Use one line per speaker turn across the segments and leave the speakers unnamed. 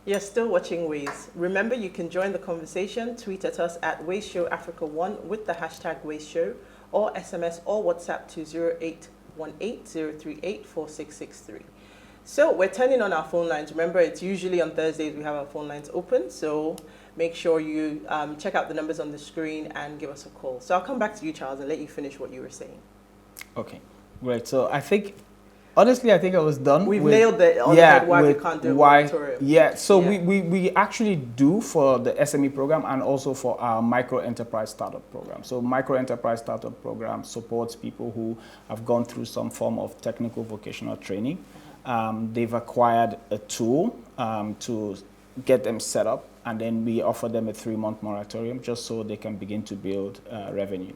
You're still watching Ways. Remember, you can join the conversation, tweet at us at WaysShowAfrica1 with the hashtag WaysShow, or SMS or WhatsApp to 0818-038-4663. So we're turning on our phone lines. Remember, it's usually on Thursdays we have our phone lines open, so make sure you check out the numbers on the screen and give us a call. So I'll come back to you, Charles, and let you finish what you were saying.
Okay, great. So I think, honestly, I think I was done.
We've nailed it on why we can't do a moratorium.
Yeah, so we actually do for the SME program and also for our micro enterprise startup program. So micro enterprise startup program supports people who have gone through some form of technical vocational training. They've acquired a tool to get them set up, and then we offer them a 3-month moratorium just so they can begin to build revenue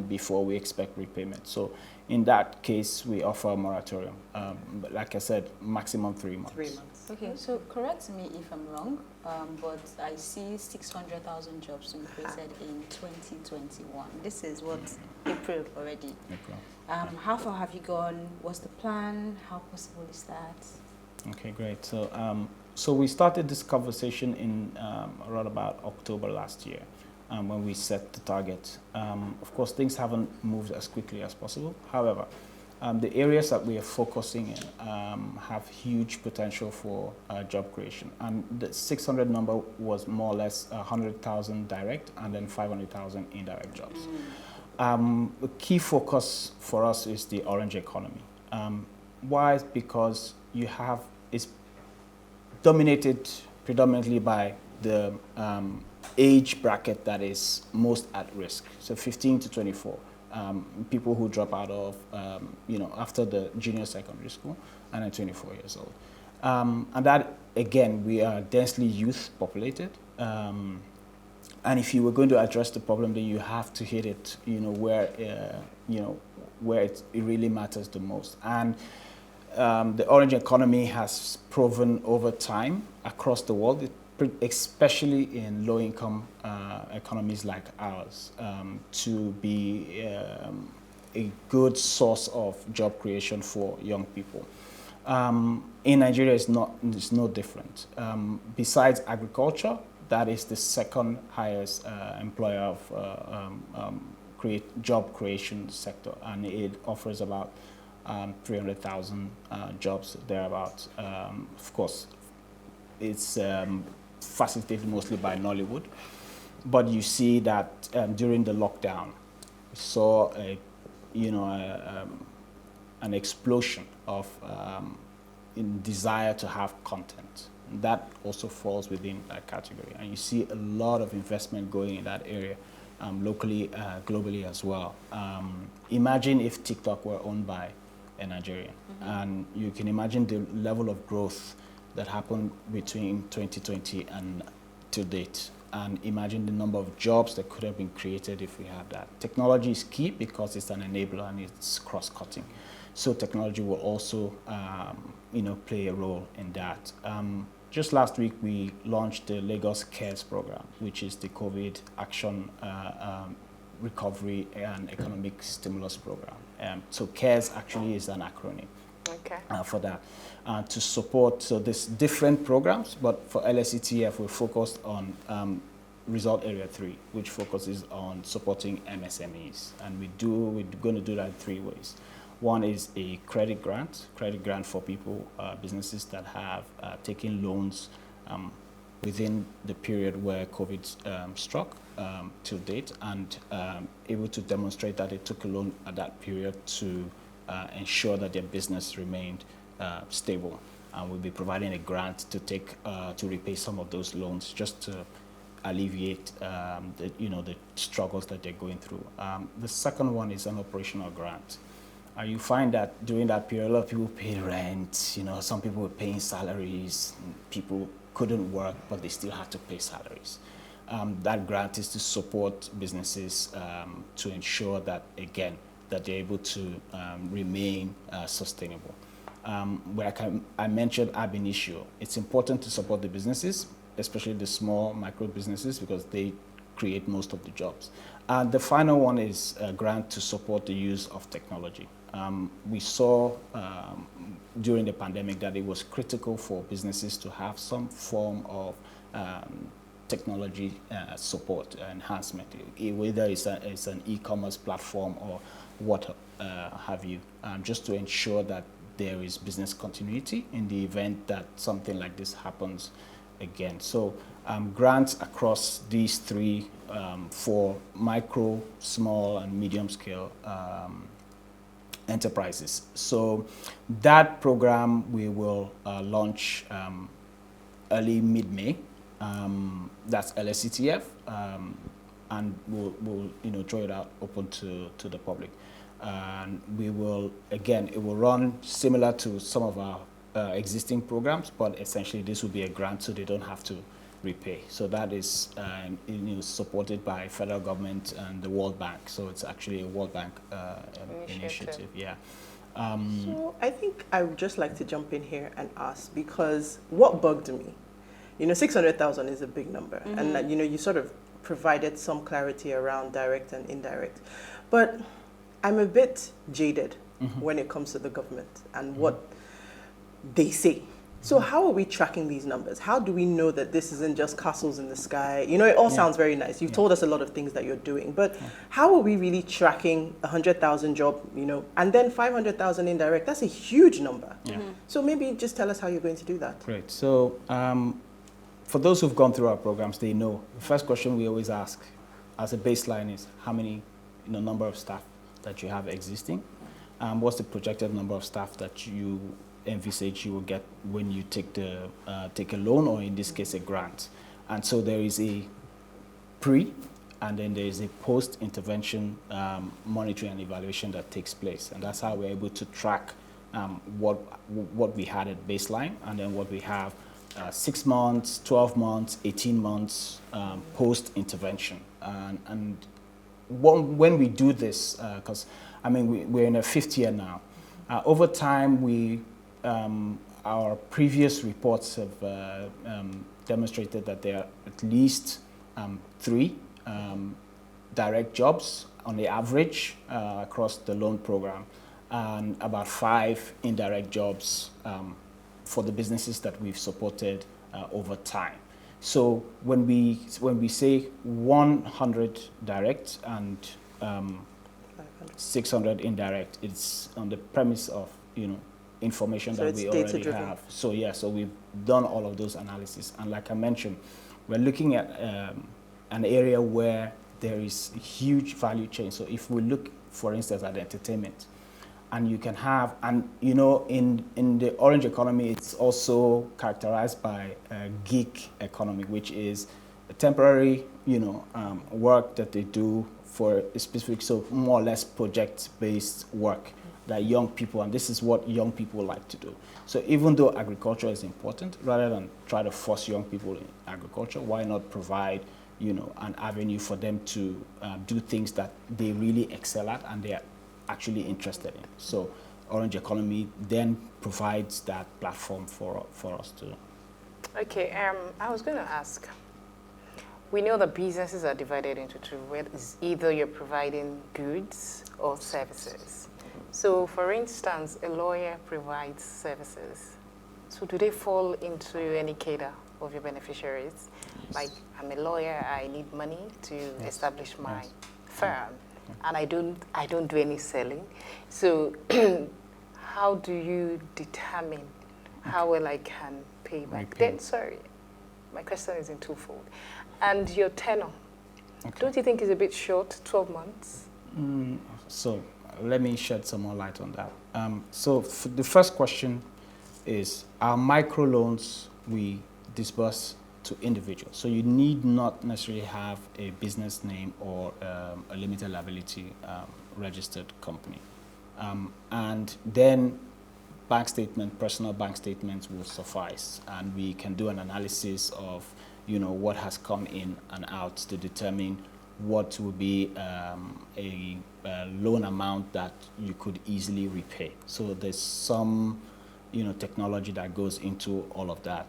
before we expect repayment. So in that case, we offer a moratorium. But like I said, maximum 3 months.
3 months.
Okay, so correct me if I'm wrong, but I see 600,000 jobs to be created in 2021. This is what, April already.
April.
How far have you gone? What's the plan? How possible is that?
Okay, great. So we started this conversation in around about October last year when we set the target. Of course, things haven't moved as quickly as possible. However, the areas that we are focusing in have huge potential for job creation. And the 600 number was more or less 100,000 direct and then 500,000 indirect jobs. The key focus for us is the orange economy. Why? Because it's dominated predominantly by the age bracket that is most at risk. So 15 to 24, people who drop out of, after the junior secondary school and then 24 years old. And that, again, we are densely youth populated. And if you were going to address the problem, then you have to hit it, where it really matters the most. And the orange economy has proven over time across the world, especially in low-income economies like ours, to be a good source of job creation for young people. In Nigeria, it's no different. Besides agriculture, that is the second highest employer of job creation sector, and it offers about 300,000 jobs thereabouts. Of course, it's facilitated mostly by Nollywood, but you see that during the lockdown, we saw an explosion of desire to have content. That also falls within that category, and you see a lot of investment going in that area, locally, globally as well. Imagine if TikTok were owned by a Nigerian, and you can imagine the level of growth that happened between 2020 and to date, and imagine the number of jobs that could have been created if we had that. Technology is key because it's an enabler and it's cross-cutting. So technology will also play a role in that. Just last week, we launched the Lagos CARES program, which is the COVID Action Recovery and Economic Stimulus Program. So CARES actually is an acronym for that. To support, so there's different programs, but for LSETF, we're focused on Result Area 3, which focuses on supporting MSMEs. And we're going to do that in 3 ways. One is a credit grant for people, businesses that have taken loans within the period where COVID struck to date, and able to demonstrate that they took a loan at that period to ensure that their business remained stable. And we'll be providing a grant to repay some of those loans, just to alleviate the struggles that they're going through. The second one is an operational grant. You find that during that period, a lot of people paid rent, some people were paying salaries, people couldn't work, but they still had to pay salaries. That grant is to support businesses to ensure that, again, that they're able to remain sustainable. I mentioned ab initio. It's important to support the businesses, especially the small micro businesses, because they create most of the jobs. And the final one is a grant to support the use of technology. We saw during the pandemic that it was critical for businesses to have some form of technology support enhancement, whether it's an e-commerce platform or what have you, just to ensure that there is business continuity in the event that something like this happens again. So grants across these three for micro, small, and medium scale enterprises. So that program we will launch early mid-May. That's LSETF, and we'll throw it out open to the public. And we will, again, it will run similar to some of our existing programs, but essentially this will be a grant, so they don't have to repay. So that is supported by federal government and the World Bank. So it's actually a World Bank initiative. Yeah.
So I think I would just like to jump in here and ask, because what bugged me, 600,000 is a big number, and you sort of provided some clarity around direct and indirect, but I'm a bit jaded when it comes to the government and what they say. So how are we tracking these numbers? How do we know that this isn't just castles in the sky? It all sounds very nice. You've told us a lot of things that you're doing, but how are we really tracking 100,000 job, and then 500,000 indirect? That's a huge number. So maybe just tell us how you're going to do that.
Great. So for those who've gone through our programs, they know the first question we always ask as a baseline is how many number of staff that you have existing. What's the projected number of staff that you envisage you will get when you take a loan, or in this case a grant? And so there is a pre and then there is a post-intervention monitoring and evaluation that takes place, and that's how we're able to track what we had at baseline and then what we have 6 months, 12 months, 18 months post-intervention. And when we do this, because we're in a 5th year now, over time our previous reports have demonstrated that there are at least 3 direct jobs on the average across the loan program, and about 5 indirect jobs for the businesses that we've supported over time. So when we say 100 direct and 600 indirect, it's on the premise of information that we already have. So so we've done all of those analysis, and like I mentioned, we're looking at an area where there is a huge value chain. So if we look, for instance, at entertainment, and you can have, and in the orange economy, it's also characterized by a gig economy, which is a temporary work that they do for a specific, so more or less project-based work that young people, and this is what young people like to do. So even though agriculture is important, rather than try to force young people in agriculture, why not provide an avenue for them to do things that they really excel at and they are actually interested in. So orange economy then provides that platform for us to.
Okay, I was going to ask, we know that businesses are divided into 2, where it's either you're providing goods or services. So for instance, a lawyer provides services. So do they fall into any cadre of your beneficiaries? Yes. Like, I'm a lawyer, I need money to establish my firm, and I don't do any selling. So how do you determine how well I can pay back? Then, sorry, my question is in twofold. And your tenure, don't you think is a bit short, 12 months?
So let me shed some more light on that. So the first question is, our microloans we disburse to individuals. So you need not necessarily have a business name or a limited liability registered company. And then personal bank statements will suffice, and we can do an analysis of what has come in and out to determine what will be a loan amount that you could easily repay. So there's some technology that goes into all of that.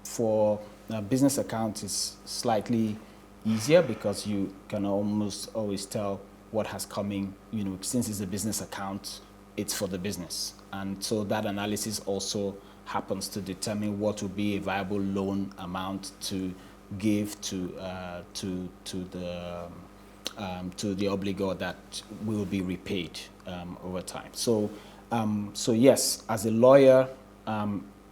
For business accounts, it's slightly easier because you can almost always tell what has come in, since it's a business account, it's for the business. And so that analysis also happens to determine what would be a viable loan amount to give to the obligor that will be repaid over time. So, so yes, as a lawyer,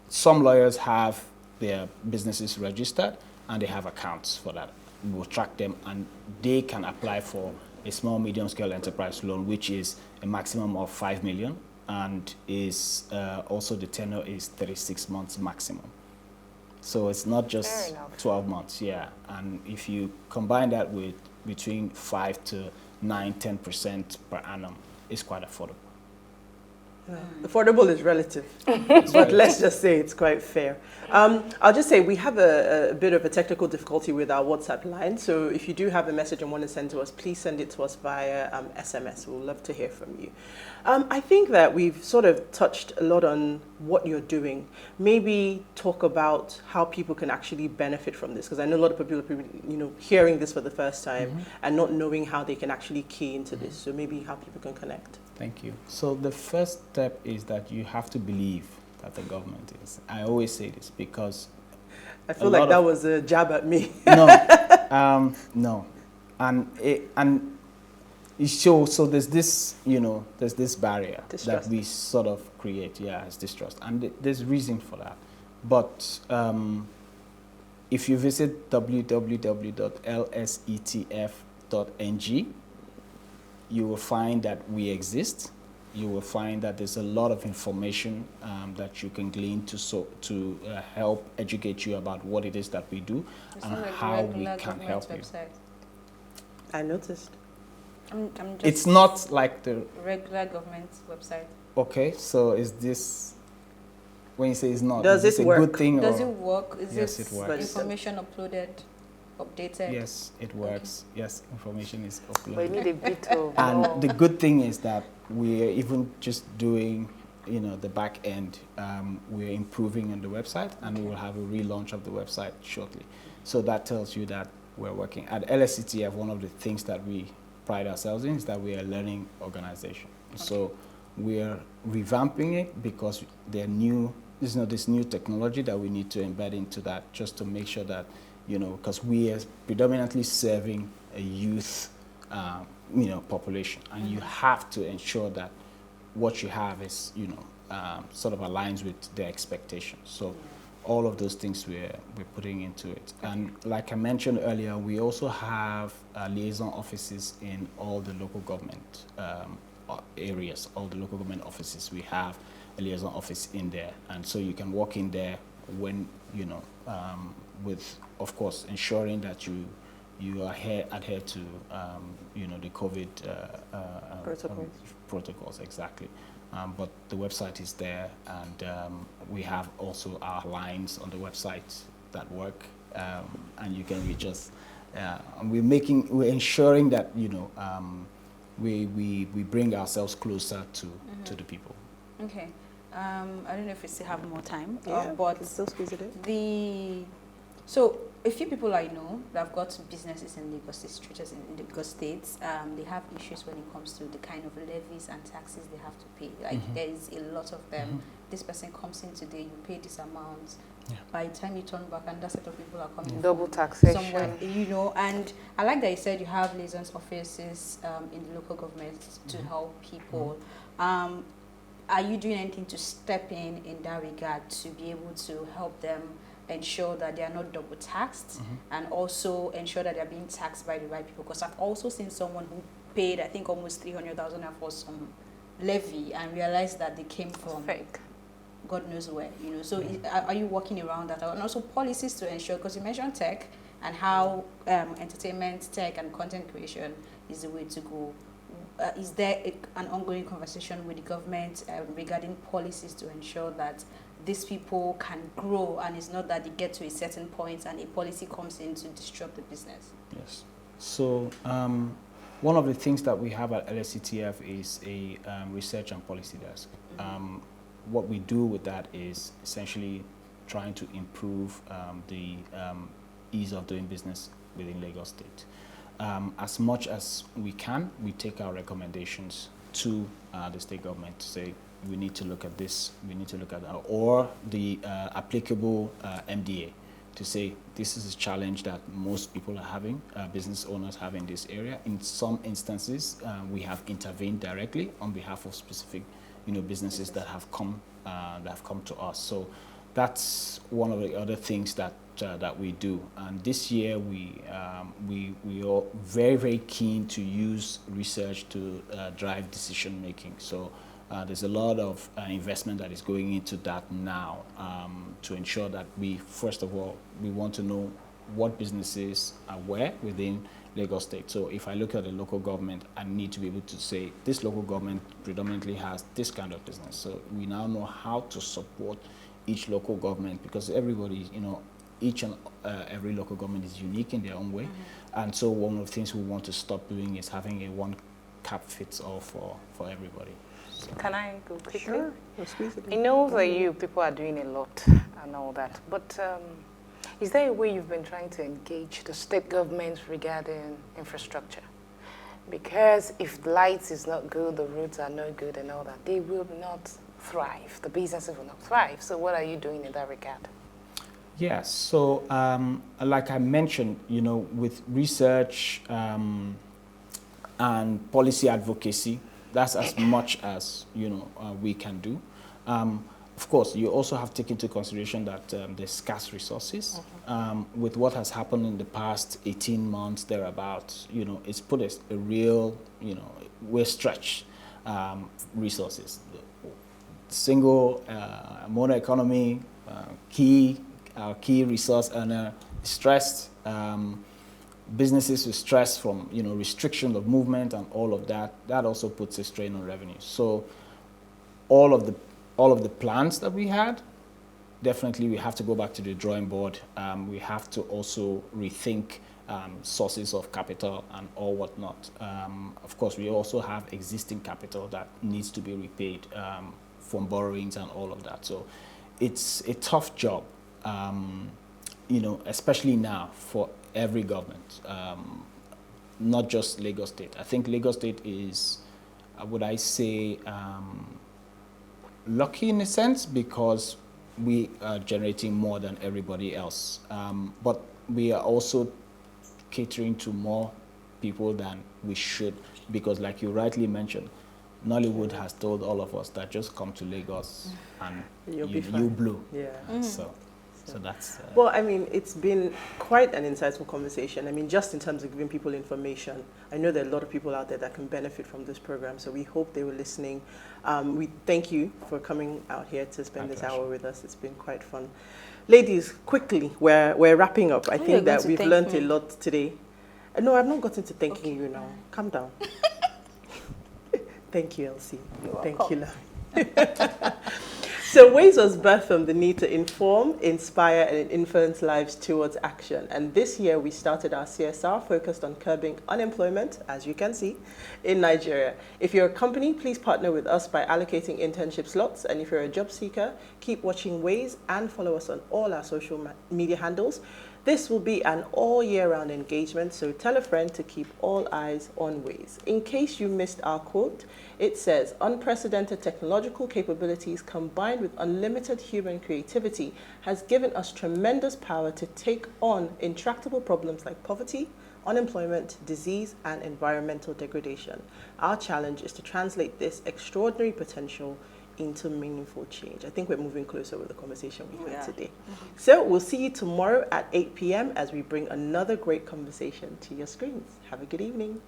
some lawyers have their businesses registered and they have accounts for that. We will track them and they can apply for a small medium scale enterprise loan, which is a maximum of 5 million and is also the tenure is 36 months maximum. So it's not just 12 months, yeah. And if you combine that with between 5 to 9, 10% per annum, it's quite affordable.
Affordable is relative, but let's just say it's quite fair. I'll just say we have a bit of a technical difficulty with our WhatsApp line, so if you do have a message and want to send to us, please send it to us via SMS. We'll love to hear from you. I think that we've sort of touched a lot on what you're doing. Maybe talk about how people can actually benefit from this, because I know a lot of people are hearing this for the first time and not knowing how they can actually key into this. So maybe how people can connect.
Thank you. So the first step is that you have to believe that the government is. I always say this because
I feel like that was a jab at me.
No, no, and so there's this there's this barrier that we sort of create. Yeah, it's distrust, and there's reason for that. But if you visit www.lsetf.ng, you will find that we exist. You will find that there's a lot of information that you can glean to help educate you about what it is that we do and how we can help you.
I noticed.
It's not like the
regular government website.
Okay, so is this, when you say it's not,
does
is this
it work?
A good thing?
Does
or?
it work? Is
yes,
this
it works.
information updated?
Yes, it works. Okay. Yes, information is uploaded.
We need a bit of.
And the good thing is that we're even just doing, the back end. We're improving on the website, and we will have a relaunch of the website shortly. So that tells you that we're working. At LSETF, one of the things that we pride ourselves in is that we are a learning organization. Okay. So we're revamping it because they're new. There's this new technology that we need to embed into that, just to make sure that because we are predominantly serving a youth, population, and you have to ensure that what you have is, sort of aligns with their expectations. So all of those things we're putting into it. And like I mentioned earlier, we also have liaison offices in all the local government areas, all the local government offices. We have a liaison office in there, and so you can walk in there when with, of course, ensuring that you adhere to the COVID protocols exactly. But the website is there, and we have also our lines on the website that work, and you can reach us. And we're ensuring that we bring ourselves closer to the people.
Okay. I don't know if we still have more time,
but still squeeze it in.
So a few people I know that have got businesses in Lagos State, in Lagos States, they have issues when it comes to the kind of levies and taxes they have to pay. Like there is a lot of them. This person comes in today, you pay this amount. Yeah. By the time you turn back, another set of people are coming.
Double taxation.
Somewhere, and I like that you said you have liaison offices in the local government to help people. Are you doing anything to step in that regard to be able to help them ensure that they are not double taxed and also ensure that they are being taxed by the right people? Because I've also seen someone who paid, I think, almost 300,000 for some levy and realized that they came from
fake.
God knows where, So are you working around that? And also policies to ensure, because you mentioned tech and how entertainment, tech, and content creation is the way to go. Is there an ongoing conversation with the government regarding policies to ensure that these people can grow, and it's not that they get to a certain point and a policy comes in to disrupt the business?
Yes. So one of the things that we have at LSETF is a research and policy desk. What we do with that is essentially trying to improve the ease of doing business within Lagos State. As much as we can, we take our recommendations to the state government to say, we need to look at this, we need to look at that, or the applicable MDA to say, this is a challenge that most people are having, business owners have in this area. In some instances, we have intervened directly on behalf of specific, businesses that have come to us. So that's one of the other things that we do. And this year, we are very, very keen to use research to drive decision making. So there's a lot of investment that is going into that now to ensure that first of all, we want to know what businesses are where within Lagos State. So if I look at the local government, I need to be able to say, this local government predominantly has this kind of business. So we now know how to support each local government, because everybody, each and every local government is unique in their own way. And so one of the things we want to stop doing is having a one cap fits all for everybody.
Can I go quickly?
Sure.
I know that you people are doing a lot and all that, but is there a way you've been trying to engage the state governments regarding infrastructure? Because if lights is not good, the roads are not good and all that, they will not thrive. The businesses will not thrive. So what are you doing in that regard?
Yes, so like I mentioned, with research and policy advocacy, that's as much as we can do. Of course, you also have to take into consideration that there's scarce resources. With what has happened in the past 18 months, thereabouts, it's put a real, we're stretched resources. Single mono economy, key resource earner, stressed. Businesses with stress from restriction of movement and all of that also puts a strain on revenue. So all of the plans that we had, definitely we have to go back to the drawing board. We have to also rethink sources of capital and all whatnot. Of course, we also have existing capital that needs to be repaid from borrowings and all of that. So it's a tough job, especially now for every government, not just Lagos State. I think Lagos State is, would I say, lucky in a sense, because we are generating more than everybody else. But we are also catering to more people than we should, because like you rightly mentioned, Nollywood has told all of us that just come to Lagos and you blew.
Yeah.
So that's...
well, I mean, it's been quite an insightful conversation. I mean, just in terms of giving people information, I know there are a lot of people out there that can benefit from this program, so we hope they were listening. We thank you for coming out here to spend this hour with us. It's been quite fun. Ladies, quickly, we're wrapping up. I think that we've learned a lot today. No, I've not gotten to thanking you now. Calm down. Thank you, Elsie. Thank you, love. So Ways was birthed from the need to inform, inspire, and influence lives towards action. And this year we started our CSR focused on curbing unemployment, as you can see, in Nigeria. If you're a company, please partner with us by allocating internship slots. And if you're a job seeker, keep watching Ways and follow us on all our social media handles. This will be an all year round engagement, so tell a friend to keep all eyes on Ways. In case you missed our quote, it says, unprecedented technological capabilities combined with unlimited human creativity has given us tremendous power to take on intractable problems like poverty, unemployment, disease, and environmental degradation. Our challenge is to translate this extraordinary potential into meaningful change. I think we're moving closer with the conversation we had today. So we'll see you tomorrow at 8 p.m. as we bring another great conversation to your screens. Have a good evening.